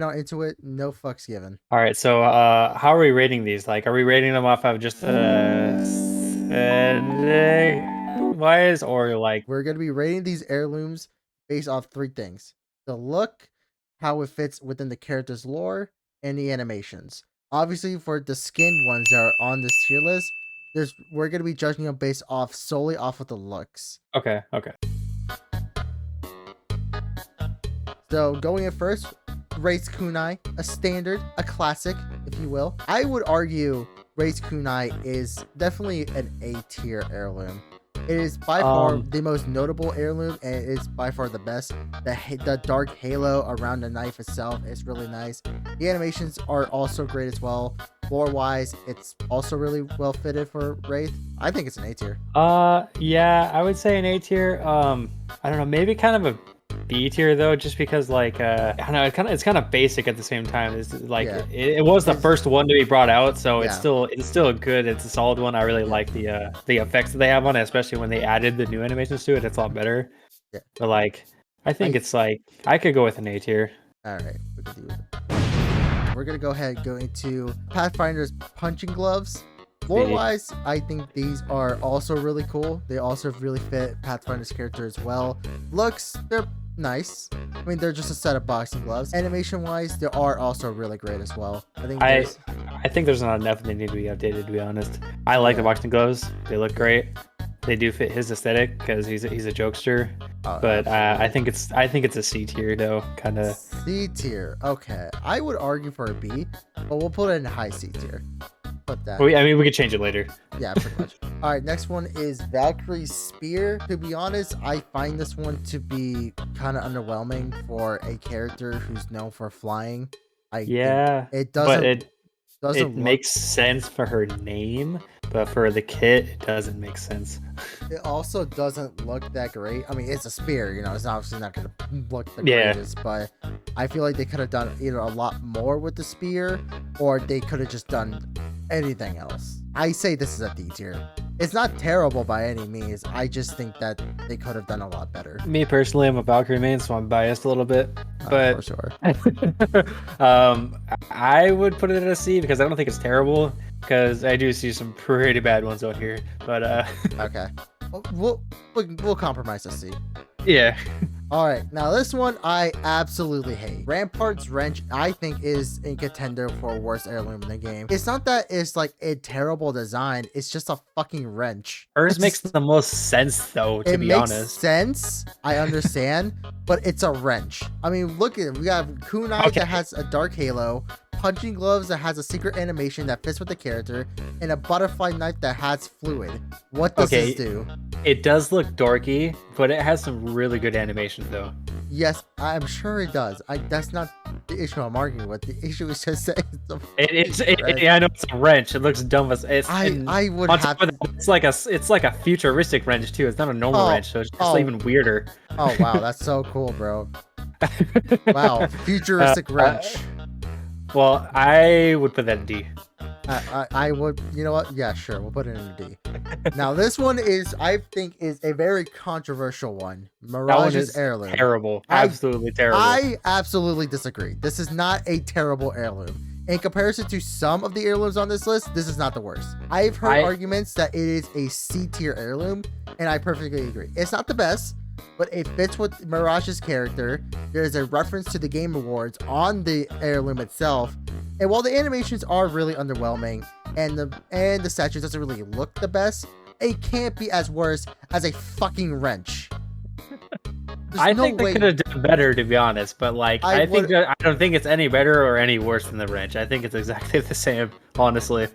Not into it. No fucks given. All right, so how are we rating these? Like, are we rating them off of just wise or like We're gonna be rating these heirlooms based off three things: the look, how it fits within the character's lore, and the animations. Obviously, for the skinned ones that are on this tier list, we're gonna be judging them based off solely off of the looks. okay, okay. So going in first, Race Kunai, a standard, a classic, if you will. I would argue Race Kunai is definitely an A tier heirloom. It is by far the most notable heirloom, and it is by far the best. The dark halo around the knife itself is really nice. The animations are also great as well. Lore wise, it's also really well fitted for Wraith. I think it's an A tier. Yeah, I would say an A tier. I don't know, maybe kind of a B tier though, just because like I don't know, it's kind of basic at the same time. It's like Yeah. it was the first one to be brought out, so Yeah. it's still good. It's a solid one. I really like the effects that they have on it, especially when they added the new animations to it. It's a lot better. Yeah. But like, I think it's like I could go with an A tier. All right, we can do it. We're gonna go ahead and go into Pathfinder's punching gloves. Lore wise, I think these are also really cool. They also really fit Pathfinder's character as well. Looks, they're nice. I mean, they're just a set of boxing gloves. Animation wise, they are also really great as well. I think there's not enough that need to be updated, to be honest. I like the boxing gloves. They look great. They do fit his aesthetic because he's a jokester. But I think it's a C tier though, kind of. C tier. Okay, I would argue for a B, but we'll put it in high C tier. Put that. I mean, we could change it later. Yeah, pretty much. All right, next one is Valkyrie's Spear. To be honest, I find this one to be kind of underwhelming for a character who's known for flying. It doesn't. But it makes sense for her name, but for the kit, it doesn't make sense. It also doesn't look that great. I mean, it's a spear, you know, it's obviously not going to look the greatest, but I feel like they could have done either a lot more with the spear, or they could have just done anything else. I say this is a D tier. It's not terrible by any means. I just think that they could have done a lot better. Me personally, I'm a Valkyrie main, so I'm biased a little bit. But for sure. I would put it at a C because I don't think it's terrible. Because I do see some pretty bad ones out here. But okay, we'll compromise a C. Yeah. All right, now this one I absolutely hate. Rampart's Wrench, I think, is a contender for worst heirloom in the game. It's not that it's like a terrible design, it's just a fucking wrench. Hers makes the most sense though, to be honest. It makes sense, I understand, but it's a wrench. I mean, look at it. We have kunai that has a dark halo, punching gloves that has a secret animation that fits with the character, and a butterfly knife that has fluid. What does this do? It does look dorky, but it has some really good animation though. Yes, I'm sure it does. That's not the issue I'm arguing with. The issue is just saying I know it's a wrench. It looks dumb as it's. I would have. It's like a futuristic wrench too. It's not a normal wrench, so it's just even weirder. Oh wow, that's so cool, bro. Wow, futuristic wrench. Well, I would put that in D. I would, you know what? Yeah, sure. We'll put it in a D. Now, this one I think is a very controversial one. Mirage's Heirloom. Terrible. Absolutely terrible. I absolutely disagree. This is not a terrible heirloom. In comparison to some of the heirlooms on this list, this is not the worst. I've heard arguments that it is a C tier heirloom, and I perfectly agree. It's not the best, but it fits with Mirage's character. There's a reference to the Game Awards on the heirloom itself. And while the animations are really underwhelming and the statue doesn't really look the best, it can't be as worse as a fucking wrench. I think they could have done better, to be honest. But like, I don't think it's any better or any worse than the wrench. I think it's exactly the same, honestly.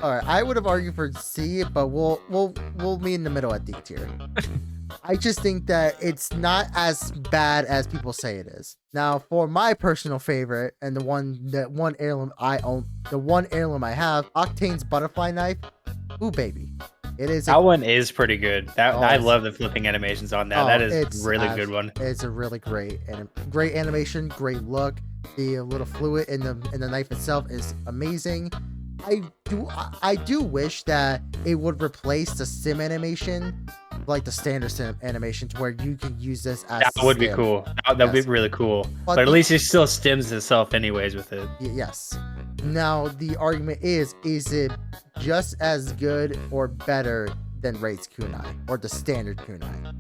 All right, I would have argued for C, but we'll meet in the middle at D tier. I just think that it's not as bad as people say it is. Now, for my personal favorite and the one heirloom I own, the one heirloom I have, Octane's butterfly knife. Ooh, baby. It is. That one is pretty good. I love the flipping animations on that. That is a really good one. It's a really great animation, great look. The little fluid in the knife itself is amazing. I do wish that it would replace the sim animation like the standard animation to where you can use this as that would be cool. That would be really cool. But at least it still stims itself anyways with it. Yes. Now the argument is it just as good or better than Raid's kunai or the standard kunai?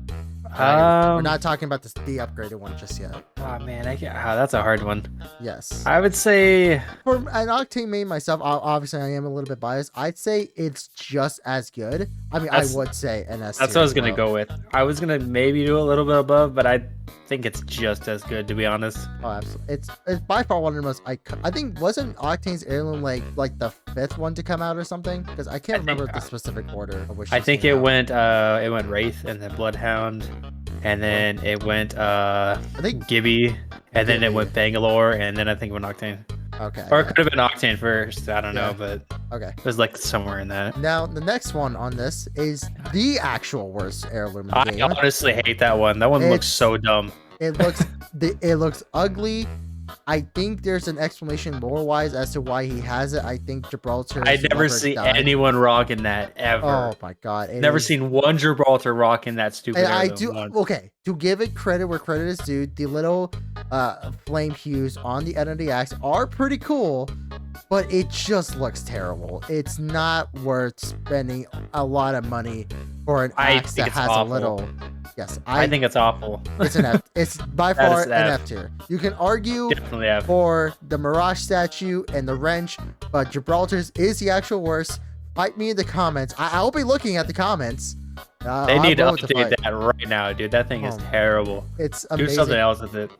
We're not talking about the upgraded one just yet. Oh man, that's a hard one. Yes. I would say for an Octane main myself, obviously I am a little bit biased. I'd say it's just as good. I mean, I would say an S. That's what I was gonna go with. I was gonna maybe do a little bit above, but I think it's just as good, to be honest. Oh, absolutely. It's by far one of the most. I think wasn't Octane's Heirloom like the 5th one to come out or something? Because I can't remember the specific order of which. I think it went Wraith and then Bloodhound, and then it went I think Gibby, and then it went Bangalore, and then I think it went Octane. Okay. Or it could have been Octane first. I don't know, but okay, it was like somewhere in that. Now the next one on this is the actual worst heirloom. I honestly hate that one. That one looks so dumb. It looks ugly. I think there's an explanation lore-wise as to why he has it. I think Gibraltar. I never see anyone rocking that ever. Oh my god! Never seen one Gibraltar rocking that stupid. And I do. Okay, to give it credit where credit is due, the little flame hues on the end of the axe are pretty cool, but it just looks terrible. It's not worth spending a lot of money for an axe that has a little. Yes, I think it's awful. It's an F. It's by far an F tier. You can argue for the Mirage statue and the wrench, but Gibraltar's is the actual worst. Fight me in the comments. I'll be looking at the comments. They need to update that right now, dude. That thing is terrible. It's amazing. Do something else with it.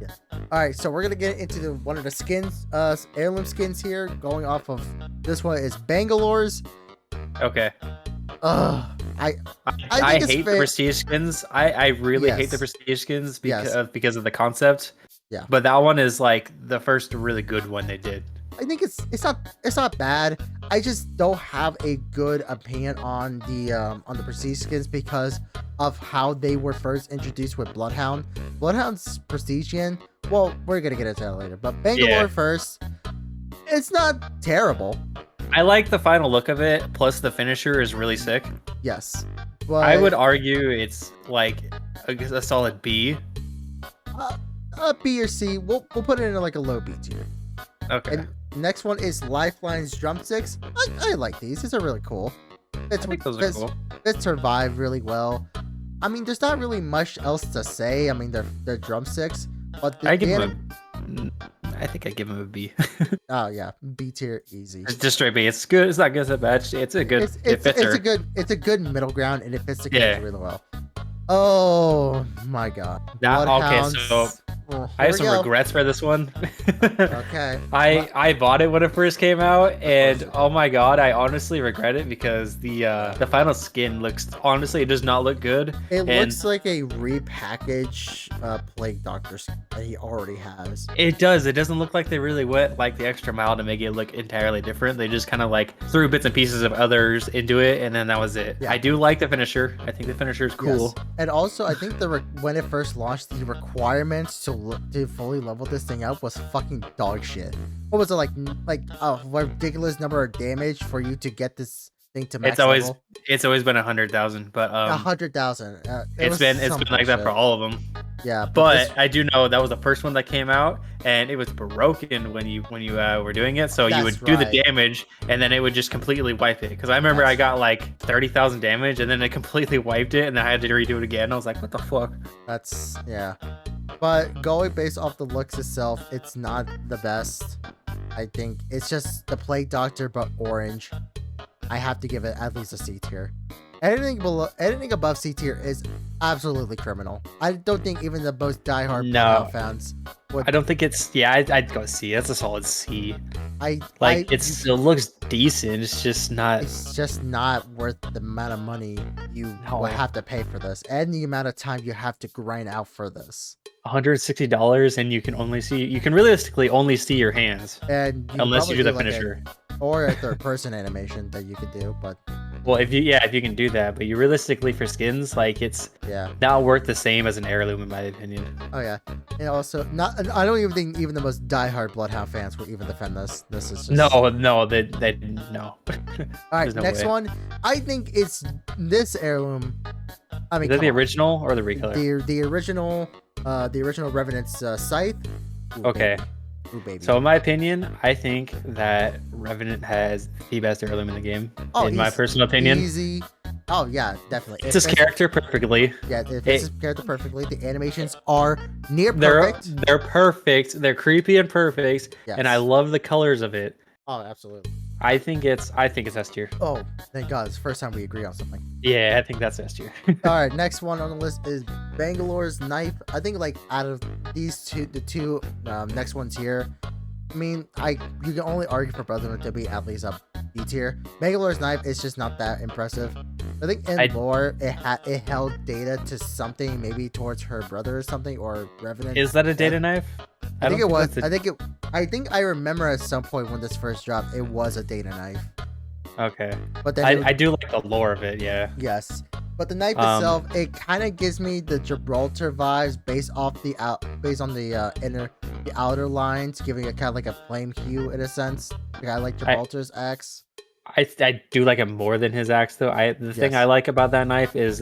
Yeah. All right, so we're gonna get into one of the skins, heirloom skins here. Going off of this one is Bangalore's. Okay. I hate the prestige skins. I really hate the prestige skins because of the concept. Yeah. But that one is like the first really good one they did. I think it's not bad. I just don't have a good opinion on the prestige skins because of how they were first introduced with Bloodhound. Bloodhound's prestige skin. Well, we're gonna get into that later. But Bangalore first. It's not terrible. I like the final look of it. Plus, the finisher is really sick. Yes, but I would argue it's like a solid B. A B or C. We'll put it in like a low B tier. Okay. And next one is Lifeline's drumsticks. I like these. These are really cool. I think those are cool. It survived really well. I mean, there's not really much else to say. I mean, they're drumsticks, but I think I give him a B. Oh yeah, B tier, easy. It's just straight B. It's good. It's not good as a bad. It's a good. It fits her. It's a good middle ground, and it fits the character really well. Oh my god. Okay, so I have some regrets for this one. Okay. I bought it when it first came out, and oh my god, I honestly regret it because the final skin looks, honestly, it does not look good. It looks like a repackaged Plague Doctor skin that he already has. It does. It doesn't look like they really went like the extra mile to make it look entirely different. They just kind of like threw bits and pieces of others into it, and then that was it. Yeah. I do like the finisher. I think the finisher is cool. Yes. And also, I think when it first launched, the requirements to fully level this thing up was fucking dog shit. What was it like a ridiculous number of damage for you to get this thing to max level? It's always been 100,000, but 100,000. It's been like that for all of them. Yeah, but I do know that was the first one that came out, and it was broken when you were doing it. So you would do the damage, and then it would just completely wipe it. Because I remember I got like 30,000 damage, and then it completely wiped it, and then I had to redo it again. I was like, what the fuck? That's But going based off the looks itself, it's not the best. I think it's just the Plague Doctor, but orange. I have to give it at least a C tier. Anything above C tier is absolutely criminal. I don't think even the most diehard fans would. I don't think it's. Yeah, I'd go C. That's a solid C. It still looks decent. It's just not. It's just not worth the amount of money you will have to pay for this, and the amount of time you have to grind out for this. $160, and you can realistically only see your hands, and unless you do the finisher or a third-person animation that you could do, but. Well, if you can do that, but you realistically for skins, like it's not worth the same as an heirloom in my opinion. Oh yeah, and also I don't even think even the most diehard Bloodhound fans will even defend this. This is just... no. All right, next one. I think it's this heirloom. I mean, Is that the come on. original or the recolor? The original Revenant's scythe. Ooh, Okay. baby. Ooh, baby. So in my opinion, I think that Revenant has the best heirloom in the game. In my personal opinion. Easy. Oh yeah, definitely. It's his character perfectly. Yeah, it fits his character perfectly. The animations are near perfect. They're perfect. They're creepy and perfect. Yes. And I love the colors of it. Oh, absolutely. I think it's S tier. Oh, thank God. It's the first time we agree on something. Yeah, I think that's S tier. All right, next one on the list is Bangalore's knife. I think like out of these two, the two next ones here, I mean, you can only argue for both of them to be at least a B tier. Bangalore's knife is just not that impressive. I think in lore it held data to something, maybe towards her brother or something, or Revenant. Is that a data knife? I think it was. I think I remember at some point when this first dropped, it was a data knife. Okay. But then I do like the lore of it, yeah. Yes. But the knife itself, it kind of gives me the Gibraltar vibes based on the outer lines, giving it kind of like a flame hue in a sense. Like I like Gibraltar's axe. I do like it more than his axe though. The thing I like about that knife is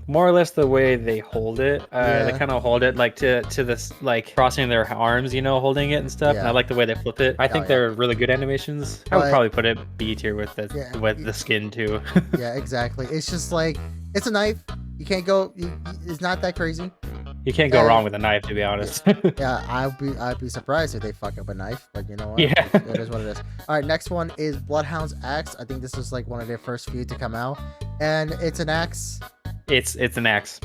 more or less the way they hold it. They kind of hold it like to this, like crossing their arms, holding it and stuff. And I like the way they flip it. I think they're really good animations. I would probably put it B tier with the skin too. Yeah, exactly. It's just like, it's a knife. You can't go. It's not that crazy. You can't go wrong with a knife, to be honest. Yeah, I'd be surprised if they fuck up a knife, but you know what? Yeah. It is what it is. All right, next one is Bloodhound's axe. I think this is like one of their first few to come out, and it's an axe. It's an axe.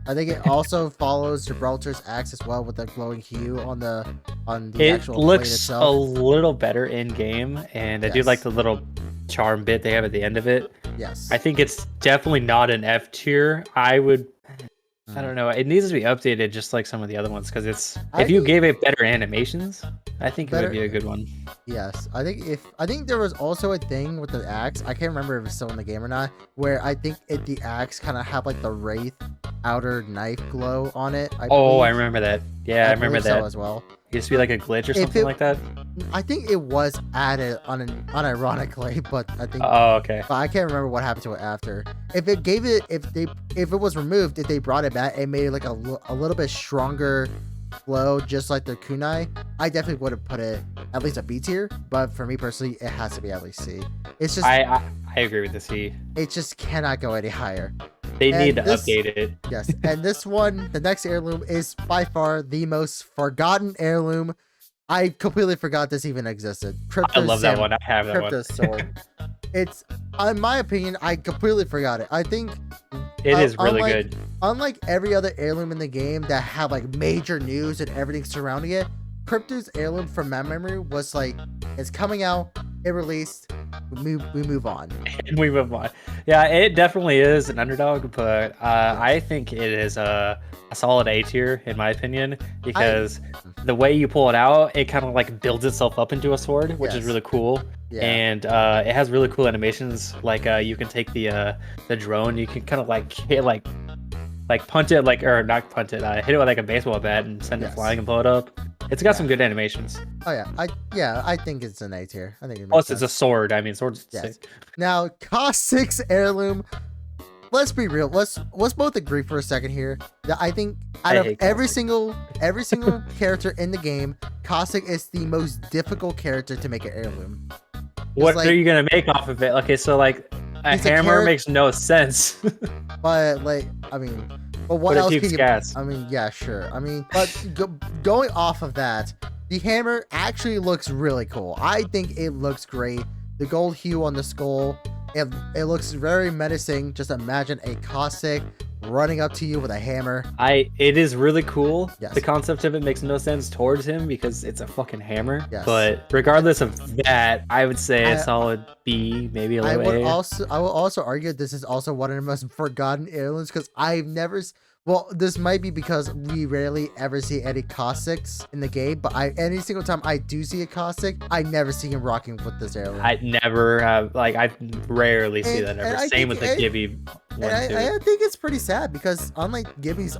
I think it also follows Gibraltar's axe as well with the glowing hue on the actual blade itself. It looks a little better in game, and I do like the little charm bit they have at the end of it. Yes. I think it's definitely not an F tier. I don't know. It needs to be updated just like some of the other ones, because if you gave it better animations, I think it would be a good one. Yes. I think there was also a thing with the axe. I can't remember if it's still in the game or not, where I think the axe kind of had like the Wraith outer knife glow on it. I remember that. Yeah, I remember that as well. It used to be like a glitch or something like that. I think it was added unironically, but I think. Oh, okay. But I can't remember what happened to it after. If it was removed, if they brought it back and made it like a little bit stronger glow, just like the kunai, I definitely would have put it at least a B tier. But for me personally, it has to be at least C. It's just. I agree with the C. It just cannot go any higher. They need to update it. Yes, and this one, the next heirloom, is by far the most forgotten heirloom. I completely forgot this even existed. I love that one. I have that one. Crypto's sword. It's, in my opinion, I completely forgot it. I think it is really good. Unlike every other heirloom in the game that have like major news and everything surrounding it, Crypto's heirloom, from my memory, was like, it's coming out, it released, we move on. And we move on. Yeah, it definitely is an underdog, but I think it is a solid A tier in my opinion, because the way you pull it out, it kind of like builds itself up into a sword, which is really cool. Yeah. And it has really cool animations. Like you can take the drone, you can kind of like hit like punt it, or not punt it, hit it with like a baseball bat and send it flying and blow it up. It's got some good animations. Oh yeah, I think it's an A tier. I think it makes plus sense. It's a sword. I mean, swords. Yes. Now, Cost 6 heirloom. Let's be real. Let's both agree for a second here that I think out of every single character in the game, Cossack is the most difficult character to make an heirloom. What are you gonna make off of it? Okay, so like a hammer makes no sense. But like, I mean. But what else can you? Gas. I mean, yeah, sure. I mean, but going off of that, the hammer actually looks really cool. I think it looks great. The gold hue on the skull, it looks very menacing. Just imagine a Cossack running up to you with a hammer. It is really cool. Yes. The concept of it makes no sense towards him because it's a fucking hammer. Yes. But regardless of that, I would say a solid B, maybe a little A. I will also argue this is also one of the most forgotten heirlooms, because I've never. Well, this might be because we rarely ever see any Cossacks in the game, but any single time I do see a Cossack, I never see him rocking with this heirloom. I never have, I rarely see that ever. Same with the Gibby one too. I think it's pretty sad because unlike Gibby's,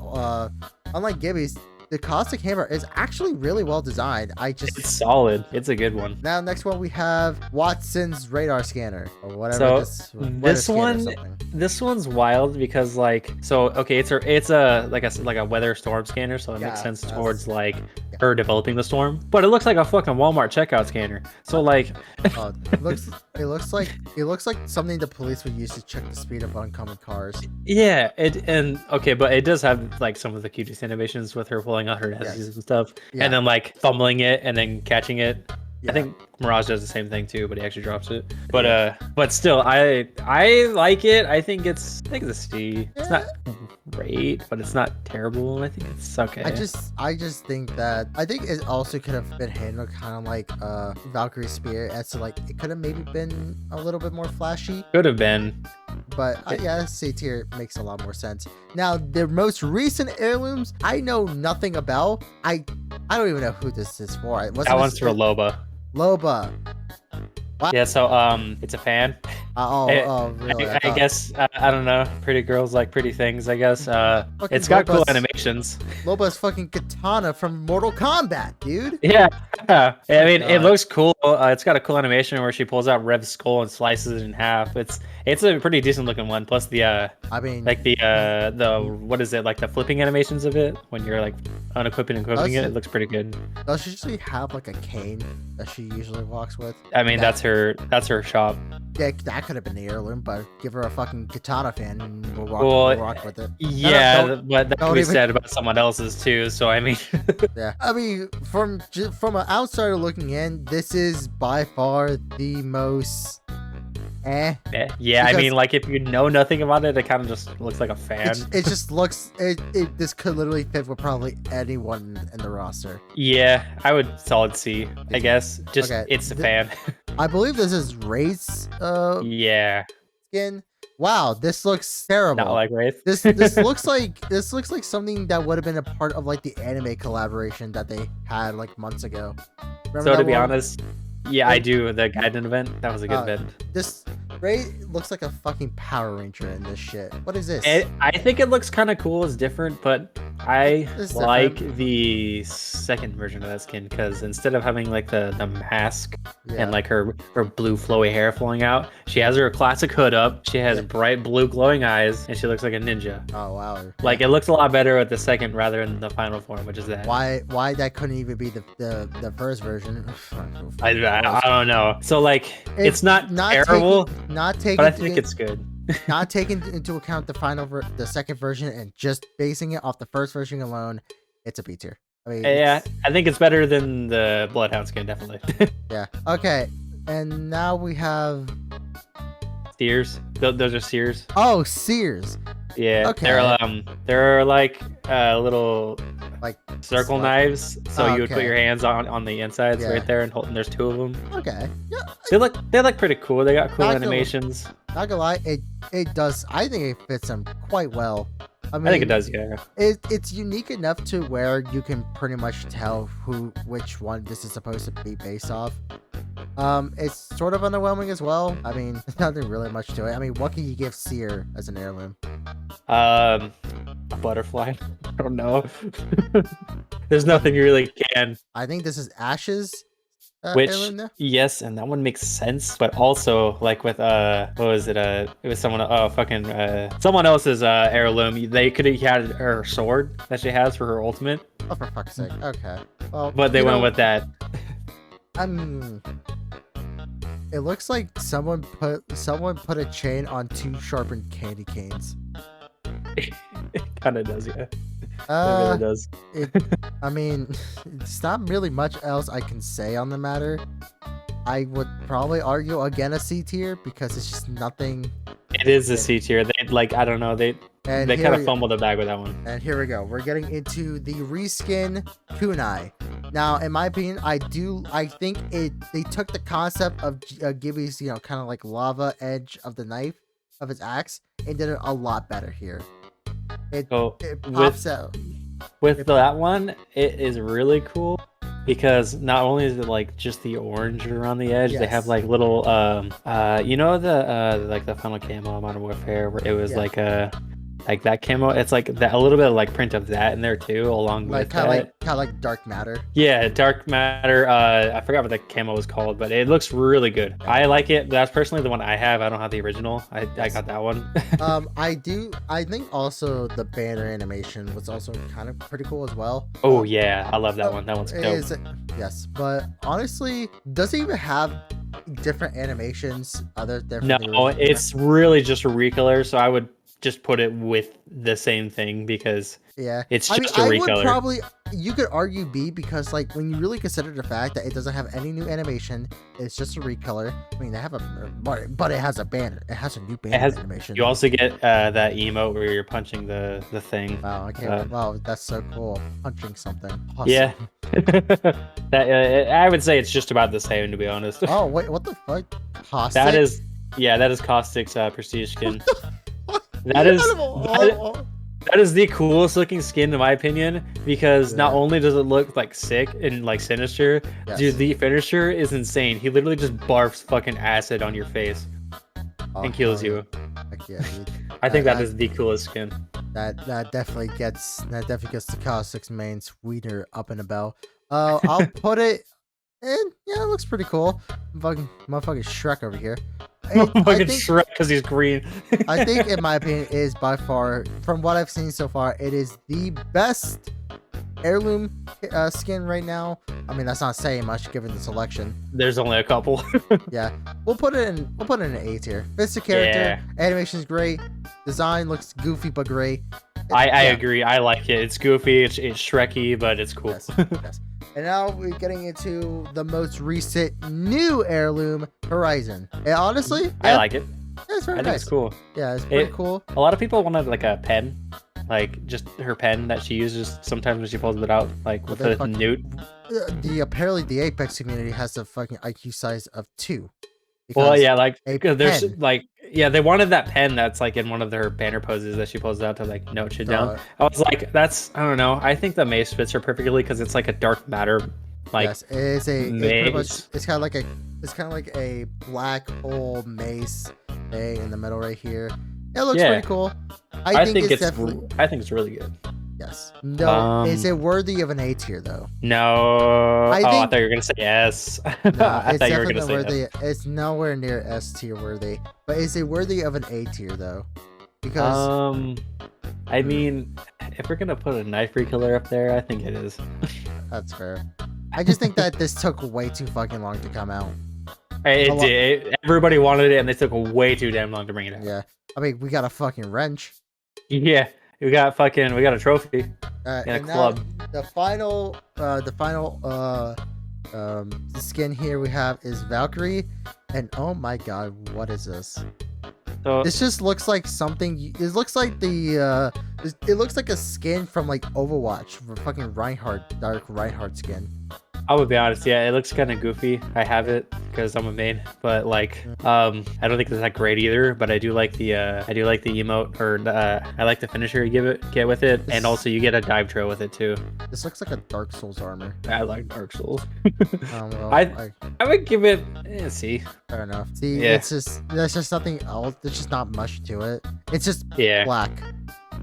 the caustic hammer is actually really well designed. It's solid. It's a good one. Now, next one we have Watson's radar scanner or whatever. This one's wild because like, so okay, it's a like a weather storm scanner, so it makes sense towards like her developing the storm. But it looks like a fucking Walmart checkout scanner. So like, it looks like something the police would use to check the speed of oncoming cars. Yeah, but it does have like some of the cutest animations with her pulling out her necessities and stuff, and then like fumbling it and then catching it. I think Mirage does the same thing too, but he actually drops it. But still, I like it. I think it's a C. It's not great, but it's not terrible. I think it's okay. I just think it also could have been handled kind of like Valkyrie Spear, as to like it could have maybe been a little bit more flashy. Could have been. But C tier makes a lot more sense. Now, the most recent heirlooms, I know nothing about. I don't even know who this is for. That one's for Loba. Loba. What? Yeah, so it's a fan. Really? I guess I don't know. Pretty girls like pretty things, I guess. It's got cool animations. Loba's fucking katana from Mortal Kombat, dude. Yeah. I mean, it looks cool. It's got a cool animation where she pulls out Rev's skull and slices it in half. It's a pretty decent looking one. Plus the like the what is it, like the flipping animations of it when you're like unequipping and equipping it looks pretty good. Does she usually have like a cane that she usually walks with? I mean, that's her shop. Yeah, that could have been the heirloom, but give her a fucking katana fan and we'll rock with it. Yeah, but that could be said about someone else's too. So I mean, yeah, I mean, from an outsider looking in, this is by far the most. Yeah, I mean, like if you know nothing about it, it kind of just looks like a fan. It just looks. This could literally fit with probably anyone in the roster. Yeah, I would solid C, I guess. Just it's a fan. I believe this is Wraith's skin. Wow, this looks terrible. Not like Wraith. This looks like something that would have been a part of like the anime collaboration that they had like months ago. Remember, so to be honest, yeah, I do. The Gaiden event, that was a good event. This Wraith looks like a fucking Power Ranger in this shit. What is this? I think it looks kind of cool. It's different, but I like the second version of that skin because instead of having like the mask and like her blue flowy hair flowing out, she has her classic hood up. She has bright blue glowing eyes, and she looks like a ninja. Oh wow! Like it looks a lot better with the second rather than the final form, which is that. Why that couldn't even be the first version? I don't know. So like it's not terrible, but I think it's good. Not taking into account the second version and just basing it off the first version alone, it's a B tier. I mean, yeah, I think it's better than the Bloodhound skin, definitely. Yeah. Okay, and now we have Sears. Those are Sears. Oh, Sears. Yeah. Okay. They're like little like circle knives, so you would put your hands on the insides right there, and there's two of them. Okay. Yeah. They look pretty cool. They got cool animations. Not gonna lie, it does. I think it fits them quite well. I mean, I think it does. Yeah. It's unique enough to where you can pretty much tell which one this is supposed to be based off. It's sort of underwhelming as well. I mean, there's nothing really much to it. I mean, what can you give Seer as an heirloom? A butterfly. I don't know. There's nothing you really can. I think this is Ash's which yes, and that one makes sense, but also like with what was it? It was someone someone else's heirloom. They could have had her sword that she has for her ultimate. Oh, for fuck's sake. Okay. Well, but they went with that. It looks like someone put a chain on two sharpened candy canes. It kind of does, yeah. It really does. I mean, it's not really much else I can say on the matter. I would probably argue again a C tier because it's just nothing. It is a C tier. They I don't know. They kind of fumbled the bag with that one. And here we go. We're getting into the reskin kunai. Now, in my opinion, I think they took the concept of Gibby's, kind of like lava edge of the knife of his axe and did it a lot better here. It pops out. With that one, it is really cool because not only is it like just the orange around the edge, they have like little the like the final camo Modern Warfare where it was like like that camo. It's like that a little bit of like print of that in there too, along Like with kind of like dark matter. Yeah, dark matter. I forgot what the camo was called, but it looks really good. I like it. That's personally the one I have. I don't have the original. I got that one. I think also the banner animation was also kind of pretty cool as well. Oh yeah, I love that one. That one's dope. Yes, but honestly, does it even have different animations other than No, it's really just a recolor, so I would just put it with the same thing because it's just a recolor. Would probably, you could argue B, because like when you really consider the fact that it doesn't have any new animation, it's just a recolor. I mean, they have but it has a banner. It has a new banner animation. You also get that emote where you're punching the thing. Wow, I can't. Wow, that's so cool. Punching something. Awesome. Yeah. I would say it's just about the same, to be honest. Oh wait, what the fuck? Caustic? That is Caustic's prestige skin. That is the coolest looking skin in my opinion, because not only does it look like sick and like sinister, dude, the finisher is insane. He literally just barfs fucking acid on your face and kills you. Yeah, dude. I think that is the coolest skin. That definitely gets the Caustic's main sweeter up and about. I'll put it in. Yeah, it looks pretty cool. Motherfucking Shrek over here. Fucking Shrek because he's green. I think, in my opinion, is by far, from what I've seen so far, it is the best heirloom skin right now. I mean, that's not saying much given the selection. There's only a couple. Yeah, we'll put it in an A tier. Fits the character. Animation's great. Design looks goofy but great. I agree. I like it. It's goofy. It's Shreky, but it's cool. Yes. And now we're getting into the most recent new heirloom, Horizon. And honestly, I like it. It's very nice. I think it's cool. Yeah, it's pretty cool. A lot of people wanted like a pen, like just her pen that she uses sometimes when she pulls it out, like with the newt. Apparently the Apex community has a fucking IQ size of 2. Well, yeah, like there's like they wanted that pen that's like in one of their banner poses that she pulls out to like note shit down. I was like, I don't know. I think the mace fits her perfectly because it's like a dark matter. Like, yes, it's kind of like a black hole mace thing in the middle right here. It looks pretty cool. I think it's really good. Yes. No. Is it worthy of an A tier though? No. I thought you were gonna say yes. No, I thought you were gonna say worthy. Yes. It's nowhere near S tier worthy. But is it worthy of an A tier though? Because I mean, if we're gonna put a knife recolor up there, I think it is. That's fair. I just think that this took way too fucking long to come out. It did. Everybody wanted it, and they took way too damn long to bring it out. Yeah. I mean, we got a fucking wrench. Yeah. We got a trophy and a club. The final skin here we have is Valkyrie, and oh my god, what is this? So this just looks like something. It looks like it looks like a skin from like Overwatch, for fucking Reinhardt, dark Reinhardt skin. I would be honest, yeah, it looks kind of goofy. I have it because I'm a main, but like, I don't think it's that great either. But I do like the emote, or I like the finisher you get with it, and also you get a dive trail with it too. This looks like a Dark Souls armor. I like Dark Souls. Well, I would give it C. Fair enough. See, there's just nothing else. There's just not much to it. It's just black.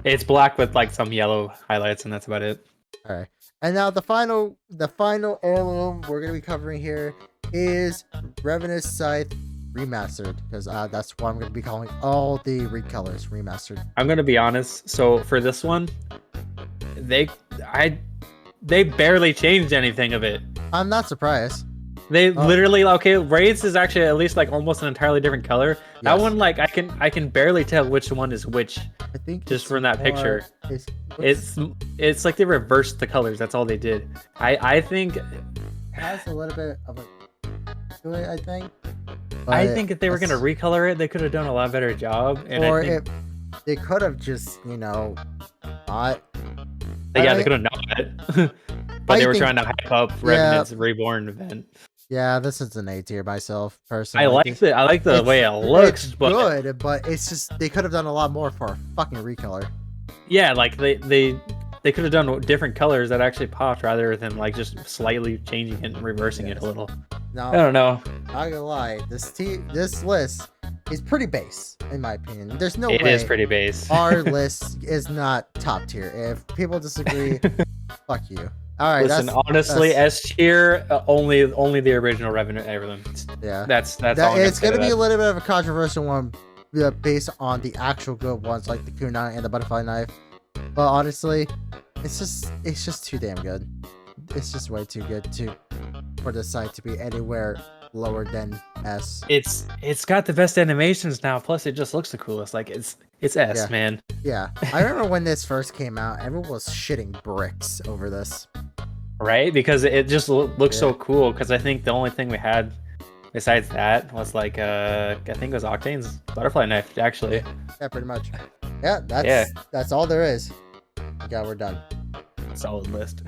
It's black with like some yellow highlights, and that's about it. All right. And now the final heirloom we're gonna be covering here is Revenant's Scythe Remastered, because that's what I'm gonna be calling all the recolors remastered. I'm gonna be honest. So for this one, they barely changed anything of it. I'm not surprised. They literally Wraiths is actually at least like almost an entirely different color. Yes. That one, like I can barely tell which one is which. I think just from that picture. It's like they reversed the colors. That's all they did. I think it has a little bit of a to it, I think. I think if they were gonna recolor it, they could have done a lot better job. And they could have just, not. They could have not. But they were trying to hype up Revenant's Reborn event. Yeah, this is an A tier myself, personally. I like the way it looks. It's good, but it's just they could have done a lot more for a fucking recolor. Yeah, like they could have done different colors that actually popped rather than like just slightly changing it and reversing it a little. No, I don't know. Not gonna lie, this list is pretty base. in my opinion. There's no It way is pretty base. our list is not top tier. If people disagree, fuck you. All right. Listen, honestly, S tier, only the original Revenant Heirloom. Yeah. That's all. It's gonna be a little bit of a controversial one, based on the actual good ones like the kunai and the butterfly knife. But honestly, it's just too damn good. It's just way too good for this site to be anywhere lower than S. It's got the best animations now. Plus, it just looks the coolest. Like it's S, man. Yeah, I remember when this first came out, everyone was shitting bricks over this. Right? Because it just looks so cool. Because I think the only thing we had besides that was like I think it was Octane's butterfly knife, actually. Yeah, pretty much. Yeah, that's all there is. Yeah, we're done. Solid list.